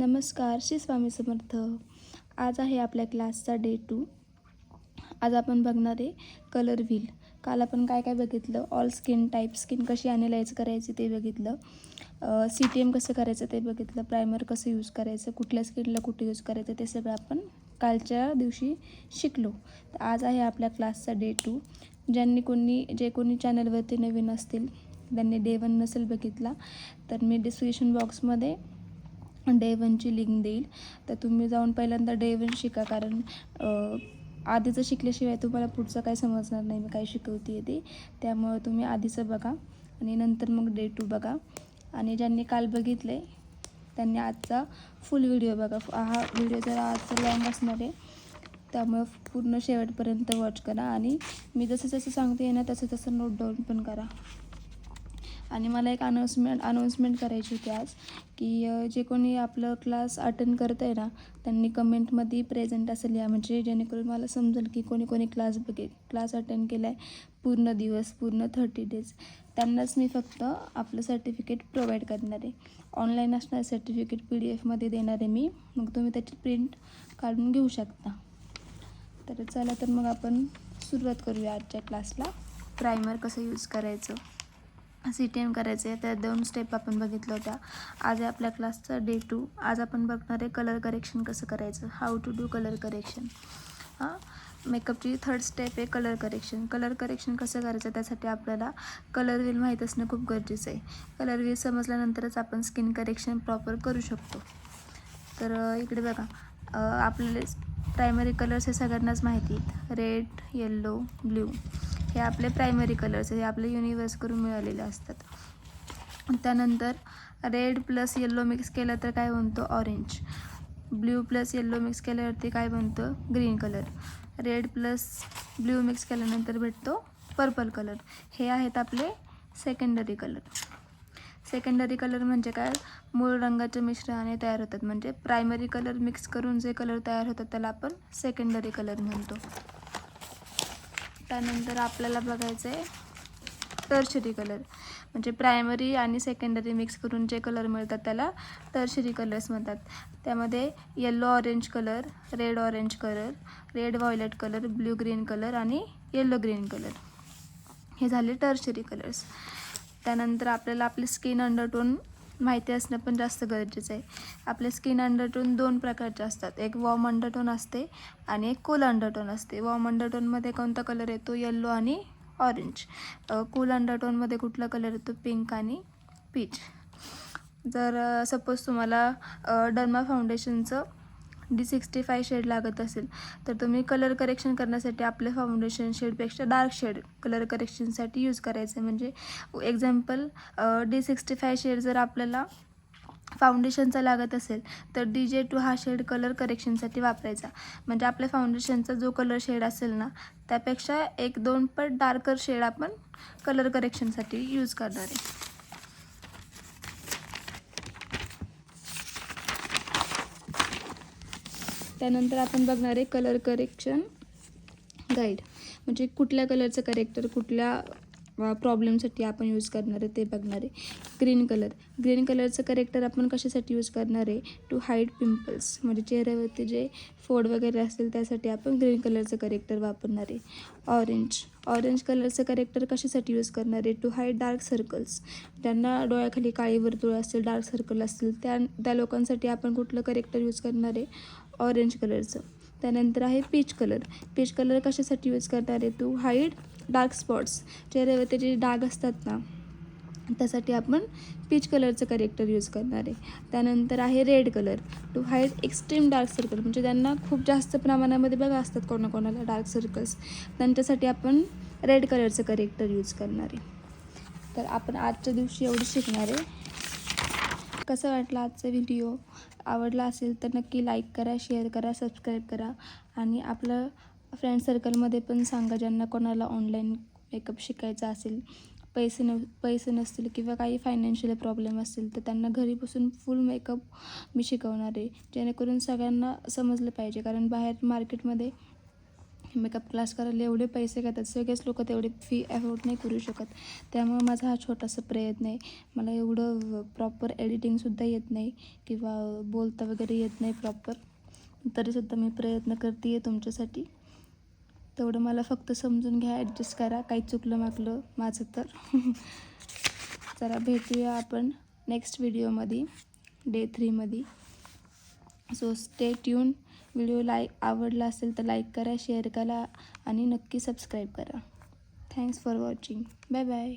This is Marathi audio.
नमस्कार, श्री स्वामी समर्थ. आज आहे आपल्या क्लासचा डे 2. आज आपण बघणार आहे कलर व्हील. काल आपण काय काय बघितलं, ऑल स्किन टाईप, स्किन कशी ॲनालाइज करायची ते बघितलं, CTM कसं करायचं ते बघितलं, प्रायमर कसं यूज करायचं, कुठल्या स्किनला कुठे यूज करायचं ते सगळं आपण कालच्या दिवशी शिकलो. तर आज आहे आपल्या क्लासचा डे 2. जे कोणी चॅनलवरती नवीन असतील त्यांनी डे 1 नसेल बघितला तर मी डिस्क्रिप्शन बॉक्समध्ये डे 1ची लिंक देईल. तर तुम्ही जाऊन पहिल्यांदा डे 1 शिका, कारण आधीचं शिकल्याशिवाय तुम्हाला पुढचं काय समजणार नाही मी काय शिकवते ते. त्यामुळे तुम्ही आधीचं बघा आणि नंतर मग डे 2 बघा. आणि ज्यांनी काल बघितले त्यांनी आजचा फुल व्हिडिओ बघा. हा व्हिडिओ जरा आजचा लॉंग असणार आहे, त्यामुळे पूर्ण शेवटपर्यंत वॉच करा. आणि मी जसं जसं सांगते ना तसं तसं नोट डाऊन पण करा. आणि मला एक अनाऊन्समेंट करायची होती आज, की जे कोणी आपलं क्लास अटेंड करत आहे ना त्यांनी कमेंटमध्ये प्रेझेंट असं लिहा, म्हणजे जेणेकरून मला समजेल की कोणी कोणी क्लास अटेंड केला आहे पूर्ण दिवस, पूर्ण 30 डेज. त्यांनाच मी फक्त आपलं सर्टिफिकेट प्रोव्हाइड करणार आहे. ऑनलाईन असणार सर्टिफिकेट PDF देणार आहे मी, मग तुम्ही त्याची प्रिंट काढून घेऊ शकता. तर चला, तर मग आपण सुरुवात करूया आजच्या क्लासला. प्रायमर कसं यूज करायचं, CTM करायचं आहे, त्या 2 स्टेप आपण बघितलं होत्या. आज आहे आपल्या क्लासचा डे 2. आज आपण बघणार आहे कलर करेक्शन कसं करायचं, how to do colour correction. मेकअपची 3rd स्टेप आहे कलर करेक्शन. कलर करेक्शन कसं करायचं त्यासाठी आपल्याला कलर व्हील माहीत असणं खूप गरजेचं आहे. कलर व्हील समजल्यानंतरच आपण स्किन करेक्शन प्रॉपर करू शकतो. तर इकडे बघा, आपल्याला प्रायमरी कलर्स हे सगळ्यांनाच माहिती आहेत. रेड, येल्लो, ब्ल्यू हे आपले प्रायमरी कलर्स, हे आपले युनिवर्स करून मिळालेले असतात. त्यानंतर रेड प्लस येल्लो मिक्स केलं तर काय बनतो, orange. Blue plus yellow mix केल्यावरती काय बनतं, green colour. Red plus blue mix केल्यानंतर भेटतो पर्पल कलर. हे आहेत आपले सेकंडरी कलर. सेकंडरी कलर म्हणजे काय, मूळ रंगाच्या मिश्रणाने तयार होतात. म्हणजे प्रायमरी कलर मिक्स करून जे कलर तयार होतात त्याला आपण सेकंडरी कलर म्हणतो. त्यानंतर आपल्याला बघायचं आहे टर्शरी कलर, म्हणजे प्रायमरी आणि सेकंडरी मिक्स करून जे कलर मिळतात त्याला टर्शरी कलर्स म्हणतात. त्यामध्ये yellow orange colour, red orange colour, red violet colour, blue green colour आणि येल्लो ग्रीन कलर हे झाले टर्शरी कलर्स. त्यानंतर आपल्याला आपली स्किन अंडरटोन माहिती असणं पण जास्त गरजेचं आहे. आपले स्किन अंडरटोन 2 प्रकारचे असतात, एक वॉर्म अंडरटोन असते आणि एक कूल अंडरटोन असते. वॉर्म अंडरटोनमध्ये कोणता कलर येतो, येल्लो आणि ऑरेंज. कूल अंडरटोनमध्ये कुठला कलर येतो, पिंक आणि पीच. जर सपोज तुम्हाला डर्मा फाउंडेशनचं D65 शेड लागत असेल तर तुम्ही कलर करेक्शन करण्यासाठी आपले फाउंडेशन शेडपेक्षा डार्क शेड कलर करेक्शनसाठी यूज करायचं. म्हणजे एक्झाम्पल, D65 शेड जर आपल्याला फाउंडेशनचा लागत असेल तर DJ2 हा शेड कलर करेक्शनसाठी वापरायचा. म्हणजे आपल्या फाउंडेशनचा जो कलर शेड असेल ना त्यापेक्षा 1-2 पट डार्कर शेड आपण कलर करेक्शनसाठी यूज करणार आहे. त्यानंतर आपण बघणार आहे कलर करेक्शन गाईड, म्हणजे कुठल्या कलरचं करेक्टर कुठल्या प्रॉब्लेमसाठी आपण यूज करणार आहे ते बघणार आहे. ग्रीन कलरचं करेक्टर आपण कशासाठी यूज करणार आहे, टू हाईड पिंपल्स, म्हणजे चेहऱ्यावरती जे फोड वगैरे असतील त्यासाठी आपण ग्रीन कलरचं करेक्टर वापरणार आहे. ऑरेंज कलरचं करेक्टर कशासाठी यूज करणार आहे, टू हाईड डार्क सर्कल्स, ज्यांना डोळ्याखाली काळी वर्तुळ असतील, डार्क सर्कल असतील त्या लोकांसाठी आपण कुठलं करेक्टर यूज करणार आहे, ऑरेंज कलरचं. त्यानंतर आहे पीच कलर कशासाठी यूज करणार आहे, टू हाईड डार्क स्पॉट्स, चेहऱ्यावरती जे डाग असतात ना त्यासाठी आपण पीच कलरचं करेक्टर यूज करणार आहे. त्यानंतर आहे red colour, to hide extreme dark circle, म्हणजे ज्यांना खूप जास्त प्रमाणामध्ये बघा असतात कोणाकोणाला डार्क सर्कल्स, त्यांच्यासाठी आपण रेड कलरचं करेक्टर यूज करणार आहे. तर आपण आजच्या दिवशी एवढं शिकणार आहे. कसं वाटलं आजचा व्हिडिओ, आवडला असेल तर नक्की लाईक करा, शेअर करा, सबस्क्राईब करा आणि आपलं फ्रेंड सर्कलमध्ये पण सांगा ज्यांना कोणाला ऑनलाईन मेकअप शिकायचा असेल, पैसे नसतील किंवा काही फायनान्शियल प्रॉब्लेम असतील तर त्यांना घरी बसून फुल मेकअप मी शिकवणार आहे, जेणेकरून सगळ्यांना समजलं पाहिजे. कारण बाहेर मार्केटमध्ये मेकअप क्लास करायला एवढे पैसे घेतात, सगळेच लोक तेवढे फी अफोर्ड नाही करू शकत. त्यामुळे माझा हा छोटासा प्रयत्न आहे. मला एवढं प्रॉपर एडिटिंगसुद्धा येत नाही किंवा बोलता वगैरे येत नाही प्रॉपर, तरीसुद्धा मी प्रयत्न करते आहे तुमच्यासाठी. तेवढं मला फक्त समजून घ्या, ॲडजस्ट करा. काही चुकलं मागलं माझं तर. चला भेटूया आपण नेक्स्ट व्हिडिओमध्ये, डे 3मध्ये. So stay tune. व्हिडिओ आवडला असेल तर लाईक करा, शेअर करा आणि नक्की सबस्क्राईब करा. Thanks for watching. Bye bye.